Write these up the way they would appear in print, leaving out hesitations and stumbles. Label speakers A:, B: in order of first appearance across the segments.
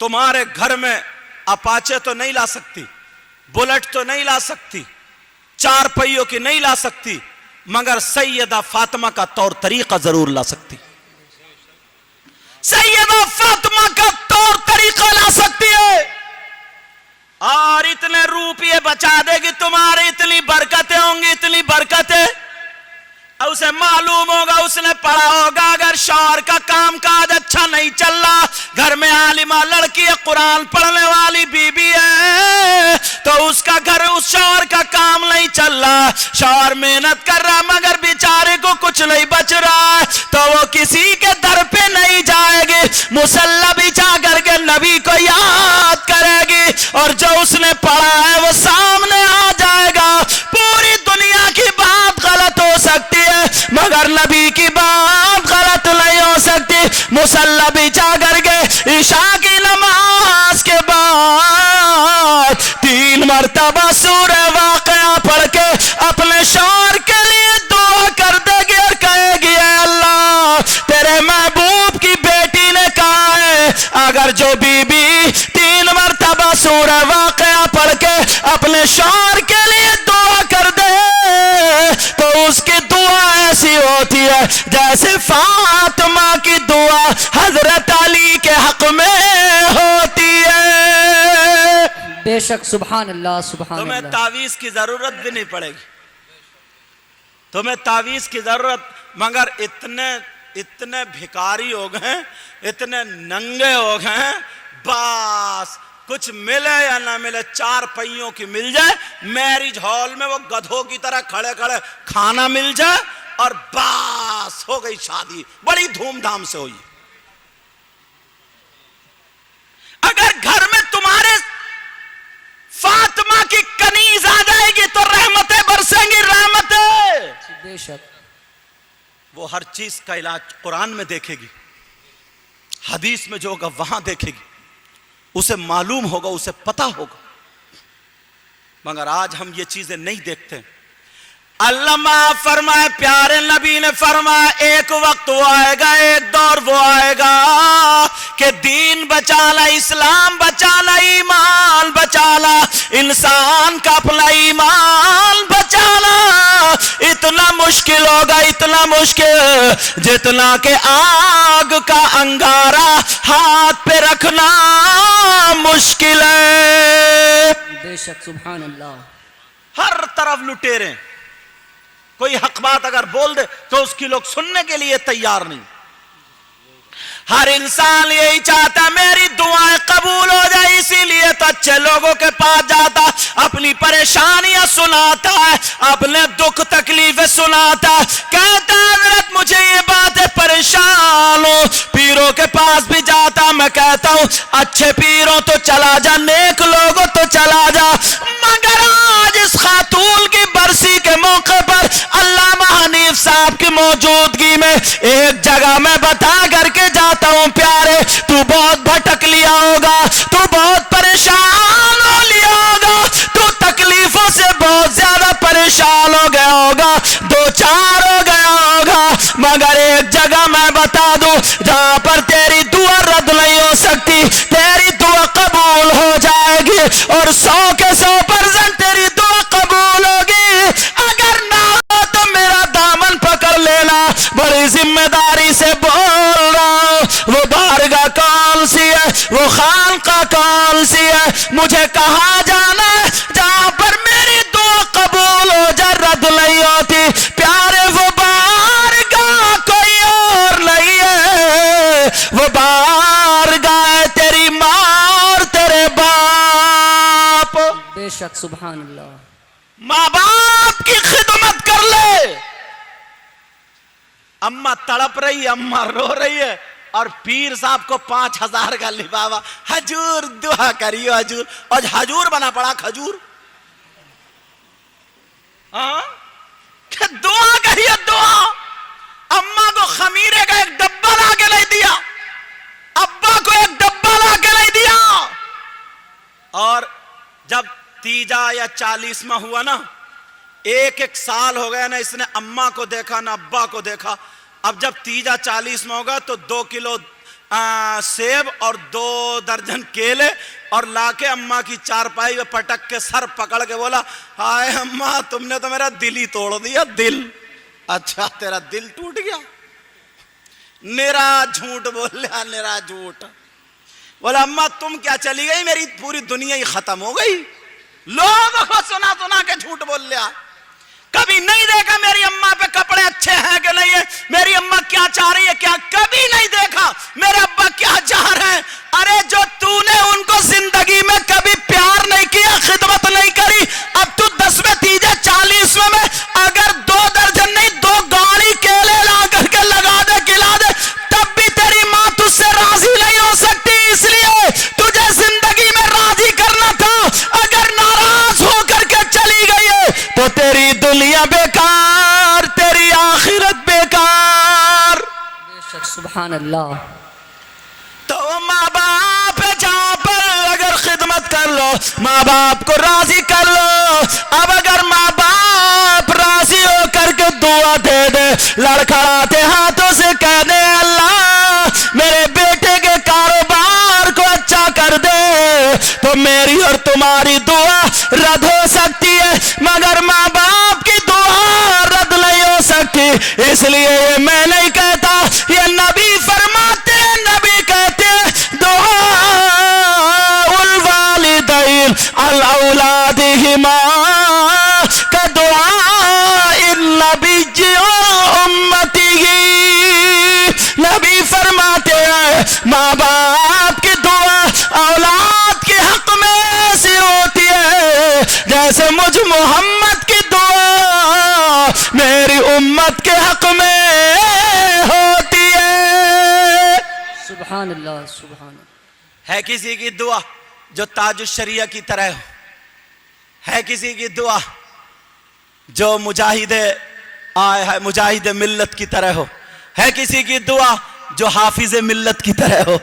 A: तुम्हारे घर में अपाचे तो नहीं ला सकती, बुलेट तो नहीं ला सकती, 4 पहियों की नहीं ला सकती, मगर सैयदा फातिमा का तौर तरीका जरूर ला सकती। सैयदा फातिमा का तौर तरीका ला सकती है और इतने रुपये बचा देगी तुम्हारी, इतनी बरकतें होंगी, इतनी बरकतें। उसे मालूम होगा, उसने पढ़ा होगा, अगर शौहर का काम काज अच्छा नहीं चल रहा, घर में आलिमा लड़की है, कुरान पढ़ने वाली बीबी है, तो उसका घर, उस शौहर का काम नहीं चल रहा, शौहर मेहनत कर रहा मगर बेचारे को कुछ नहीं बच रहा है, तो वो किसी के दर पे नहीं जाएगी, मुसल्ला बिछा करके नबी को याद करेगी और जो उसने पढ़ा है वो सामने आ जाएगा। पूरी दुनिया की बात गलत हो सकती है मगर नबी की बात गलत नहीं हो सकती। मुसल्ला बिछा करके इशा की नमाज के बाद 3 मरतबा सूरह वाक़िया पढ़ के अपने शौहर के लिए दुआ कर देगी और कहेगी, अल्लाह तेरे महबूब की बेटी ने कहा है अगर जो बीबी 3 मरतबा सूरह वाक़िया पढ़ के अपने शौहर के लिए दुआ कर दे तो उसकी दुआ ऐसी होती है जैसे फातिमा की दुआ हजरत अली के हक में होती है।
B: बेशक, सुभान अल्लाह, सुभान अल्लाह।
A: तुम्हें तावीज की जरूरत भी नहीं पड़ेगी, तुम्हें तावीज की जरूरत, मगर इतने भिखारी हो गए, इतने नंगे हो गए, बस कुछ मिले या ना मिले, 4 पहियों की मिल जाए, मैरिज हॉल में वो गधों की तरह खड़े खड़े खाना मिल जाए और बस हो गई शादी, बड़ी धूमधाम से हुई। अगर घर में तुम्हारे फातिमा की कनीज आ जाएगी तो रहमतें बरसेंगी, रहमतें।
B: बेशक,
A: वो हर चीज का इलाज कुरान में देखेगी, हदीस में जो होगा वहां देखेगी, उसे मालूम होगा, उसे पता होगा, मगर आज हम ये चीजें नहीं देखते। अल्लाह फरमाए, प्यारे नबी ने फरमाया, एक वक्त वो आएगा, एक दौर वो आएगा कि दीन बचाना, इस्लाम बचाना, ईमान बचाना, इंसान का अपना ईमान बचाना इतना मुश्किल होगा, इतना मुश्किल जितना कि आग का अंगारा हाथ पे रखना मुश्किल है।
B: बेशक, सुभान अल्लाह।
A: हर तरफ लुटेरे, कोई हक बात अगर बोल दे तो उसकी लोग सुनने के लिए तैयार नहीं। हर इंसान यही चाहता मेरी दुआएं कबूल हो जाए, इसीलिए तो अच्छे लोगों के पास जाता, अपनी परेशानियां सुनाता है, अपने दुख तकलीफें सुनाता है, कहता है हज़रत मुझे ये बात है, परेशान हूं। पीरों के पास भी जाता, मैं कहता हूं अच्छे पीरों तो चला जा, नेक लोगों तो चला जा, मगर आज इस खातून की बरसी के मौके पर अल्लामा हनीफ साहब की मौजूदगी में एक जगह मैं बता करके जाता हूं, प्यारे तू बहुत भटक लिया होगा, तू बहुत परेशान हो लिया होगा, तू तकलीफों से बहुत ज्यादा परेशान हो गया होगा, 2-4 हो गया होगा, मगर एक जगह मैं बता दूं जहां पर तेरी दुआ रद्द नहीं हो सकती, तेरी दुआ कबूल हो जाएगी और 100 के 100% तेरी दुआ कबूल होगी। अगर ना हो तो मेरा दामन पकड़ लेना, बड़ी जिम्मेदारी से बोल रहा हूं। वो बारगाह कौन सी है, वो खानका कौन सी है, मुझे कहाँ जाना है जहां पर मेरी दुआ कबूल हो जाए, रद्द नहीं होती। प्यारे वो बारगाह कोई और नहीं है, वो बारगाह तेरी माँ और तेरे बाप।
B: बेशक, सुभान अल्लाह।
A: माँ बाप की खिदमत कर ले। अम्मा तड़प रही है, अम्मा रो रही है और पीर साहब को 5000 का लिबावा, हजूर दुआ करियो हजूर, और हजूर बना पड़ा खजूर। दुआ करिए दुआ। अम्मा को खमीरे का एक डब्बा ला के नहीं दिया, अब्बा को एक डब्बा ला के नहीं दिया, और जब तीजा या 40वां हुआ ना, 1-1 साल हो गया ना, इसने अम्मा को देखा ना अब्बा को देखा। अब जब तीजा 40वां होगा तो 2 किलो सेब और 2 दर्जन केले और लाके अम्मा की चारपाई में पटक के सर पकड़ के बोला, हाय अम्मा तुमने तो मेरा दिल ही तोड़ दिया, दिल। अच्छा तेरा दिल टूट गया? निरा झूठ बोल लिया, निरा झूठ। बोला अम्मा तुम क्या चली गई, मेरी पूरी दुनिया ही खत्म हो गई। लोगों को सुना सुना के झूठ बोल लिया। कभी नहीं देखा मेरी अम्मा पे कपड़े अच्छे हैं कि नहीं है, मेरी अम्मा क्या चाह रही है, क्या कभी नहीं देखा मेरे अब्बा क्या चाह रहे हैं। अरे जो तूने उनको जिंदगी में कभी प्यार नहीं किया, खिदमत नहीं करी, अब तू 10वें तीजे 40वें में अगर 2 दर्जन नहीं 2 गाड़ी केले ला करके लगा दे, खिला दे, तब भी तेरी माँ तुझसे राजी नहीं हो सकती। इसलिए तुझे जिंदगी में राजी करना था। अगर नाराज होकर के चली गई है तो तेरी दुनिया बेकार, तेरी आखिरत बेकार।
B: बेशक सुभान अल्लाह।
A: तो माँ बाप जहां पर अगर खिदमत कर लो, माँ बाप को राजी कर लो। अब अगर माँ बाप राजी हो करके दुआ दे दे, लड़खड़ाते हाथों से कह दे अल्लाह मेरे बेटे के कारोबार को अच्छा कर दे, तो मेरी और तुम्हारी दुआ रद्द हो सकती है, मगर माँ बाप की दुआ रद्द नहीं हो सकती। इसलिए ये मैं नहीं कहता, ये नबी फरमाते हैं, नबी कहते हैं दुआ उल वालिदैन अल औलादिहिमा का दुआ इन नबी उम्मतिही। नबी फरमाते हैं माँ बाप की दुआ औलाद के हक में ऐसी होती है जैसे मुझ मोहम्मद की दुआ मेरी उम्मत के हक में होती है।
B: सुभान अल्लाह सुभान अल्लाह।
A: है किसी की दुआ जो ताजुश शरिया की तरह हो, है किसी की दुआ जो मुजाहिद मिल्लत की तरह हो, है किसी की दुआ जो हाफिज मिल्लत की तरह हो,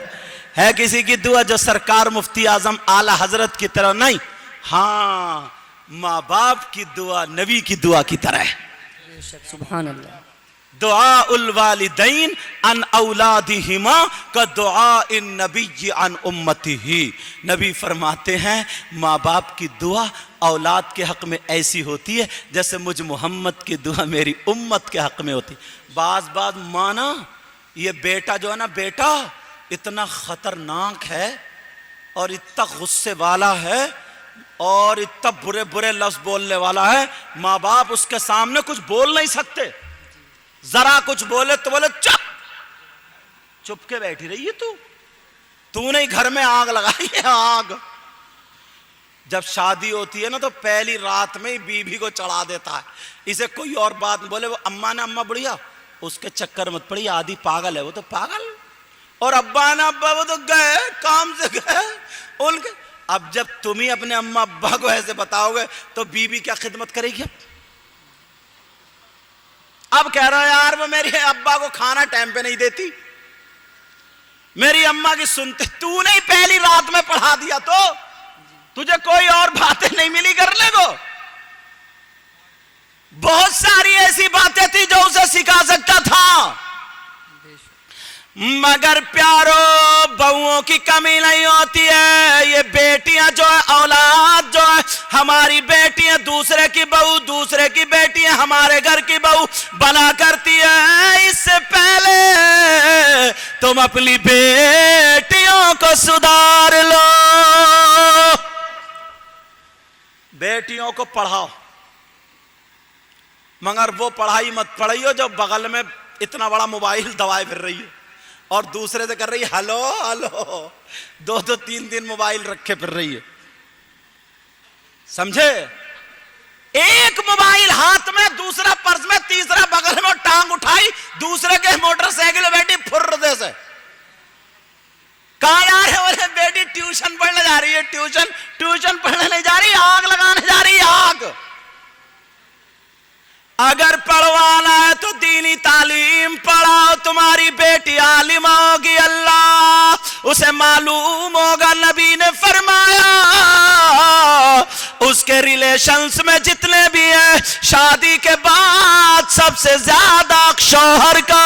A: है किसी की दुआ जो सरकार मुफ्ती आजम आला हजरत की तरह नहीं। हाँ, माँ बाप की दुआ नबी की दुआ की तरह है।
B: बेशक सुभान अल्लाह।
A: दुआ उल वालिदैन अन औलादिहिमा का दुआ इन नबी अन उम्मतिही। नबी फरमाते हैं माँ बाप की दुआ औलाद के हक में ऐसी होती है जैसे मुझ मोहम्मद की दुआ मेरी उम्मत के हक में होती। बाज माना ये बेटा जो है ना, बेटा इतना खतरनाक है और इतना गुस्से वाला है और इतना बुरे बुरे लफ्ज बोलने वाला है, माँ बाप उसके सामने कुछ बोल नहीं सकते। जरा कुछ बोले तो बोले चुप, चुप के बैठी रही है तूने ही घर में आग लगाई है, आग। जब शादी होती है ना तो पहली रात में ही बीवी को चढ़ा देता है। इसे कोई और बात बोले, वो अम्मा ने अम्मा बुढ़िया, उसके चक्कर मत पड़ी, आदि पागल है वो तो पागल, और अब्बा ने अब्बा वो तो गए काम से गए उनके। अब जब तुम ही अपने अम्मा अब्बा को ऐसे बताओगे तो बीवी क्या खिदमत करेगी? अब कह रहा है यार वो मेरे अब्बा को खाना टाइम पे नहीं देती, मेरी अम्मा की सुनते। तूने ही पहली रात में पढ़ा दिया तो तुझे कोई और बातें नहीं मिली करने को? बहुत सारी ऐसी बातें थी जो उसे सिखा सकता था, मगर प्यारो बहुओं की कमी नहीं होती है। ये बेटियां जो है, औलाद जो है, हमारी बेटियां दूसरे की बहू, दूसरे की बेटियां हमारे घर की बहू बना करती है। इससे पहले तुम अपनी बेटियों को सुधार लो। बेटियों को पढ़ाओ, मगर वो पढ़ाई मत पढ़ाइयो जो बगल में इतना बड़ा मोबाइल दबाए फिर रही है और दूसरे से कर रही है हेलो हेलो, 2-2 3-3 मोबाइल रखे फिर रही है, समझे? एक मोबाइल हाथ में, दूसरा पर्स में, तीसरा बगल में, टांग उठाई, दूसरे के मोटरसाइकिल में बैठी फुर्र दे से। कहाँ जा रहे हो? बोले बेटी ट्यूशन पढ़ने जा रही है। ट्यूशन पढ़ने नहीं जा रही, आग लगाने जा रही है, आग। अगर पढ़वाना है तो दीनी तालीम पढ़ाओ। तुम्हारी बेटी आलिमा होगी, अल्लाह उसे मालूम होगा। नबी ने फरमाया उसके रिलेशंस में जितने भी हैं, शादी के बाद सबसे ज्यादा शौहर का